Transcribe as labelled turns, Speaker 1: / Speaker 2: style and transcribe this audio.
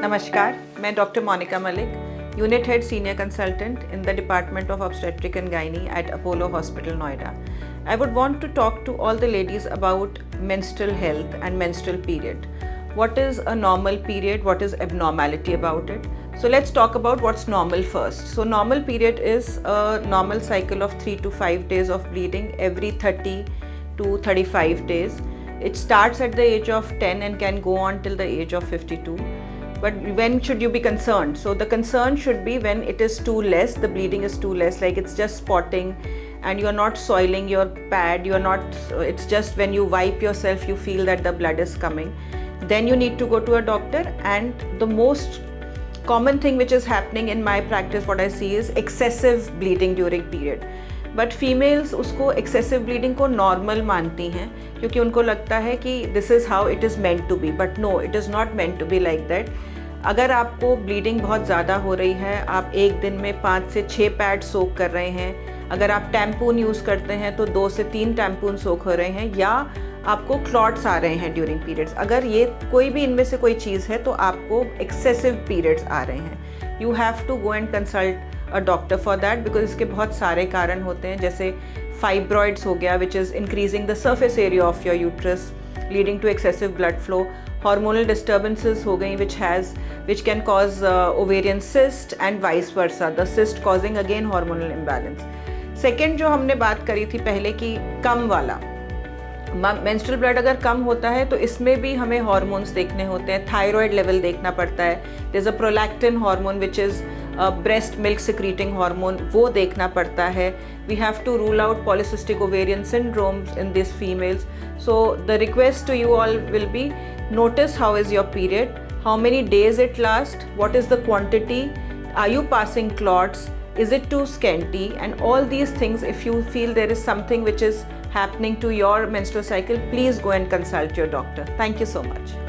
Speaker 1: नमस्कार, मैं doctor Monika Malik, unit head senior consultant in the Department of Obstetric and Gynae at Apollo Hospital, Noida. I would want to talk to all the ladies about menstrual health and menstrual period. What is a normal period? What is abnormality about it? So let's talk about what's normal first. So normal period is a normal cycle of 3 to 5 days of bleeding every 30 to 35 days. It starts at the age of 10 and can go on till the age of 52. But when should you be concerned? So the concern should be when it is too less, the bleeding is too less, like it's just spotting and you're not soiling your pad, it's just when you wipe yourself you feel that the blood is coming. Then you need to go to a doctor. And the most common thing which is happening in my practice, what I see is excessive bleeding during period. But females उसको excessive bleeding को normal मानती हैं क्योंकि उनको लगता है कि this is how it is meant to be, but no, it is not meant to be like that. अगर आपको ब्लीडिंग बहुत ज़्यादा हो रही है, आप एक दिन में 5 से 6 पैड सोक कर रहे हैं, अगर आप टैम्पून यूज़ करते हैं तो 2 से 3 टैम्पून सोक हो रहे हैं, या आपको क्लॉट्स आ रहे हैं ड्यूरिंग पीरियड्स, अगर ये कोई भी इनमें से कोई चीज़ है तो आपको एक्सेसिव पीरियड्स आ रहे हैं, you have to go and consult a doctor for that. Because इसके बहुत सारे कारण होते हैं, जैसे फाइब्रॉइड्स हो गया which is increasing the surface area of your uterus leading to excessive blood flow, hormonal disturbances हो गई which can cause ovarian cyst and vice versa, the cyst causing again hormonal imbalance. Second जो हमने बात करी थी पहले कि कम वाला मेंस्ट्रुअल ब्लड अगर कम होता है तो इसमें भी हमें हार्मोन्स देखने होते हैं, थायराइड लेवल देखना पड़ता है, there is a prolactin hormone which is breast milk secreting hormone, वो देखना पड़ता है. We have to rule out polycystic ovarian syndromes in this females. So the request to you all will be, notice how is your period, how many days it lasts, what is the quantity, are you passing clots, is it too scanty, and all these things. If you feel there is something which is happening to your menstrual cycle, please go and consult your doctor. Thank you so much.